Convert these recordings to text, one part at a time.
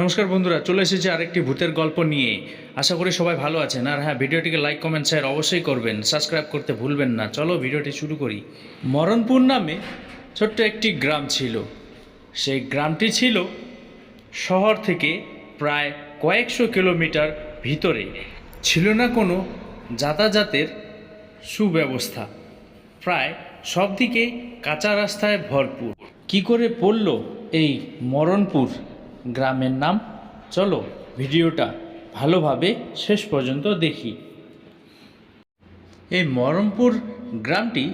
নমস্কার বন্ধুরা, চলে এসেছি আরেকটি ভূতের গল্প নিয়ে। আশা করি সবাই ভালো আছেন। আর হ্যাঁ, ভিডিওটিকে লাইক কমেন্ট শেয়ার অবশ্যই করবেন, সাবস্ক্রাইব করতে ভুলবেন না। চলো ভিডিওটি শুরু করি। মরণপুর নামে ছোট্ট একটি গ্রাম ছিল। সেই গ্রামটি ছিল শহর থেকে প্রায় কয়েকশো কিলোমিটার ভিতরে। ছিল না কোনো যাতায়াতের সুব্যবস্থা, প্রায় সব দিকে কাঁচা রাস্তায় ভরপুর। কি করে পড়ল এই মরণপুর গ্রামের নাম? চলো ভিডিওটা ভালোভাবে শেষ পর্যন্ত দেখি। এই মরণপুর গ্রামটি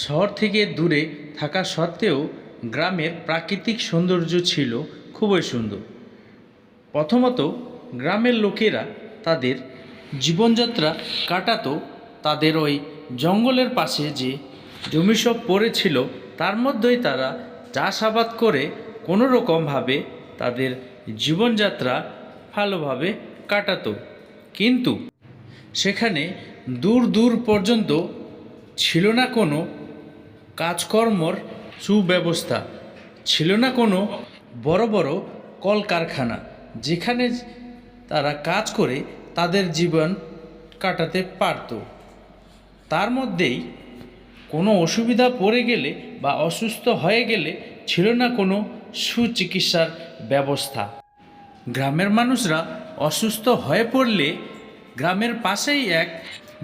শহর থেকে দূরে থাকা সত্ত্বেও গ্রামের প্রাকৃতিক সৌন্দর্য ছিল খুবই সুন্দর। প্রথমত, গ্রামের লোকেরা তাদের জীবনযাত্রা কাটাতো তাদের ওই জঙ্গলের পাশে যে জমি সব পড়েছিল তার মধ্যেই তারা চাষাবাদ করে কোনো রকমভাবে তাদের জীবনযাত্রা ভালোভাবে কাটাতো। কিন্তু সেখানে দূর দূর পর্যন্ত ছিল না কোনো কাজকর্মর সুব্যবস্থা, ছিল না কোনো বড় বড় কলকারখানা যেখানে তারা কাজ করে তাদের জীবন কাটাতে পারত। তার মধ্যেই কোনো অসুবিধা পড়ে গেলে বা অসুস্থ হয়ে গেলে ছিল না কোনো সুচিকিৎসার ব্যবস্থা। গ্রামের মানুষরা অসুস্থ হয়ে পড়লে গ্রামের পাশেই এক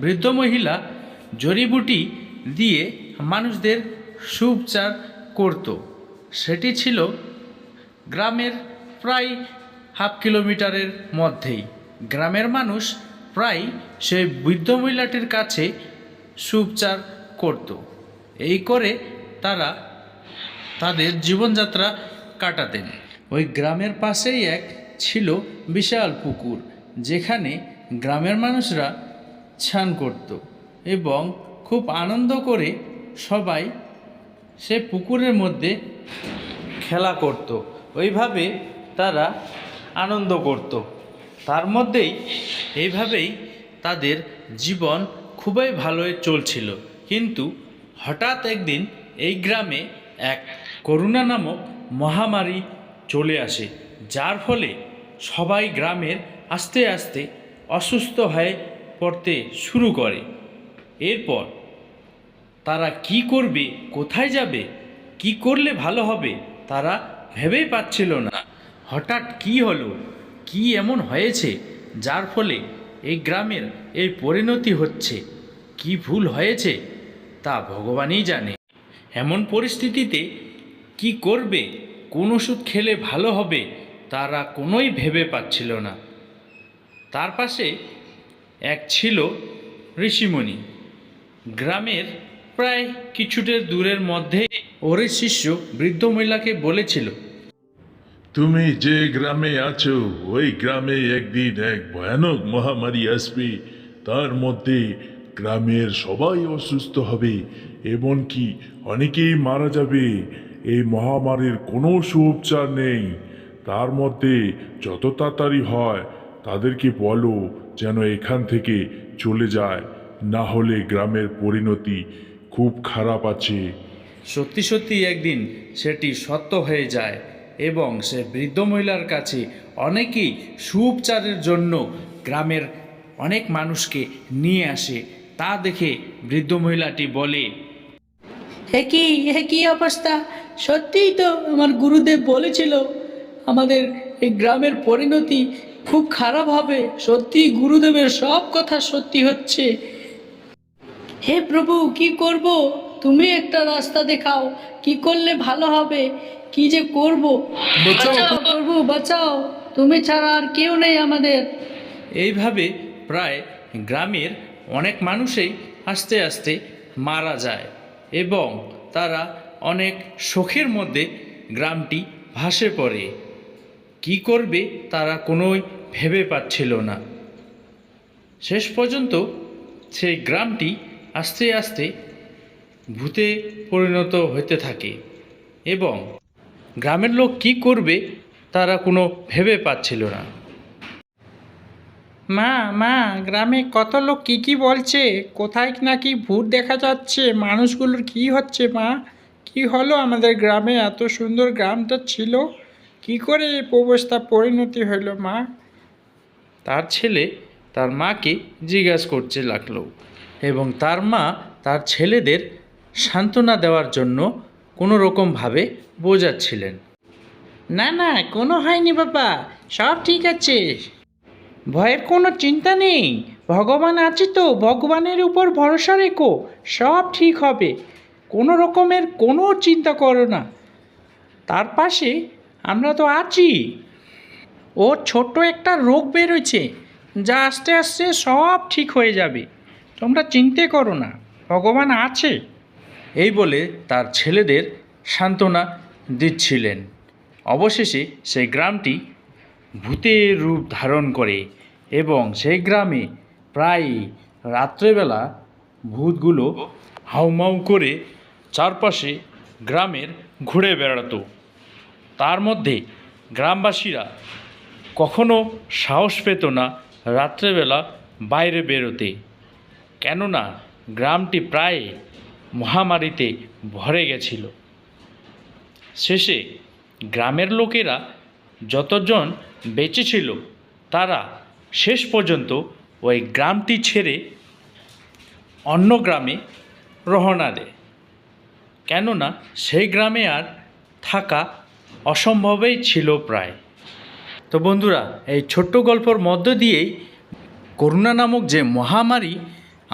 বৃদ্ধ মহিলা জড়িবুটি দিয়ে মানুষদের সুপচার করত। সেটি ছিল গ্রামের প্রায় হাফ কিলোমিটারের মধ্যেই। গ্রামের মানুষ প্রায় সেই বৃদ্ধ মহিলাটির কাছে সুপচার করত। এই করে তারা তাদের জীবনযাত্রা কাটাতেন। ওই গ্রামের পাশেই এক ছিল বিশাল পুকুর, যেখানে গ্রামের মানুষরা স্নান করত এবং খুব আনন্দ করে সবাই সে পুকুরের মধ্যে খেলা করত। ওইভাবে তারা আনন্দ করত। তার মধ্যেই এইভাবেই তাদের জীবন খুবই ভালোই চলছিল। কিন্তু হঠাৎ একদিন এই গ্রামে এক করোনা নামক মহামারী চলে আসে, যার ফলে সবাই গ্রামের আস্তে আস্তে অসুস্থ হয়ে পড়তে শুরু করে। এরপর তারা কি করবে, কোথায় যাবে, কি করলে ভালো হবে তারা ভেবেই পাচ্ছিল না। হঠাৎ কি হলো, কি এমন হয়েছে যার ফলে এই গ্রামের এই পরিণতি হচ্ছে? কি ভুল হয়েছে তা ভগবানই জানে। এমন পরিস্থিতিতে কি করবে, কোন ওষুধ খেলে ভালো হবে তারা কোনোই ভেবে পাচ্ছিল না। তার পাশে এক ছিল ঋষিমণি। গ্রামের প্রায় কিছুটা দূরের মধ্যে ওর শিষ্য বৃদ্ধ মহিলাকে বলেছিল, তুমি যে গ্রামে আছো ওই গ্রামে একদিন এক ভয়ানক মহামারী আসবে। তার মধ্যে গ্রামের সবাই অসুস্থ হবে, এমনকি অনেকেই মারা যাবে। এই মহামারীর কোনো সুউপচার নেই। তার মধ্যে যত তাড়াতাড়ি হয় তাদেরকে বলো যেন এখান থেকে চলে যায়, না হলে গ্রামের পরিণতি খুব খারাপ আছে। সত্যি সত্যি একদিন সেটি সত্য হয়ে যায় এবং সে বৃদ্ধ মহিলার কাছে অনেকেই সুউপচারের জন্য গ্রামের অনেক মানুষকে নিয়ে আসে। তা দেখে বৃদ্ধ মহিলাটি বলে, একই অবস্থা। সত্যিই তো আমার গুরুদেব বলেছিল আমাদের এই গ্রামের পরিণতি খুব খারাপ হবে। সত্যি গুরুদেবের সব কথা সত্যি হচ্ছে। হে প্রভু, কি করব? তুমি একটা রাস্তা দেখাও, কি করলে ভালো হবে, কি যে করব। বাঁচাও প্রভু, বাঁচাও, তুমি ছাড়া আর কেউ নেই আমাদের। এইভাবে প্রায় গ্রামের অনেক মানুষই আস্তে আস্তে মারা যায় এবং তারা অনেক শোকের মধ্যে গ্রামটি ভাসে পড়ে। কি করবে তারা কোনোই ভেবে পাচ্ছিল না। শেষ পর্যন্ত সেই গ্রামটি আস্তে আস্তে ভূতে পরিণত হতে থাকে এবং গ্রামের লোক কি করবে তারা কোনো ভেবে পাচ্ছিল না। মা মা, গ্রামে কত লোক কি বলছে, কোথায় নাকি ভূত দেখা যাচ্ছে। মানুষগুলোর কি হচ্ছে মা? কি হলো আমাদের গ্রামে? এত সুন্দর গ্রামটা ছিল, কি করে এই অবস্থা পরিণতি হইল মা? তার ছেলে তার মাকে জিজ্ঞাসা করতে লাগলো এবং তার মা তার ছেলেদের সান্ত্বনা দেওয়ার জন্য কোনো রকমভাবে বোঝাচ্ছিলেন। না না, কোনো হয়নি বাবা, সব ঠিক আছে, ভয়ের কোনো চিন্তা নেই, ভগবান আছে তো, ভগবানের উপর ভরসা রেখো, সব ঠিক হবে, কোনো রকমের কোনো চিন্তা করো না, তার পাশে আমরা তো আছি। ও ছোট্ট একটা রোগ বেরোচ্ছে, যা আস্তে আস্তে সব ঠিক হয়ে যাবে, তোমরা চিন্তা করো না, ভগবান আছে। এই বলে তার ছেলেদের সান্ত্বনা দিচ্ছিলেন। অবশেষে সেই গ্রামটি ভূতের রূপ ধারণ করে এবং সেই গ্রামে প্রায় রাত্রেবেলা ভূতগুলো হাউমাউ করে চারপাশে গ্রামের ঘুরে বেড়াতো। তার মধ্যে গ্রামবাসীরা কখনো সাহস পেত না রাত্রেবেলা বাইরে বেরোতে, কেননা গ্রামটি প্রায় মহামারীতে ভরে গেছিল। শেষে গ্রামের লোকেরা যতজন বেঁচে ছিল তারা শেষ পর্যন্ত ওই গ্রামটি ছেড়ে অন্য গ্রামে রওনা দেয়, কেননা সেই গ্রামে আর থাকা অসম্ভবই ছিল প্রায়। তো বন্ধুরা, এই ছোট্ট গল্পর মধ্য দিয়েই করোনা নামক যে মহামারী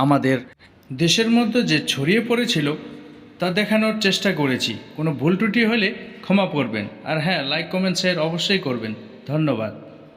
আমাদের দেশের মধ্যে যে ছড়িয়ে পড়েছিল তা দেখানোর চেষ্টা করেছি। কোনো ভুল ত্রুটি হলে ক্ষমা করবেন, আর হ্যাঁ, লাইক কমেন্ট শেয়ার অবশ্যই করবেন। ধন্যবাদ।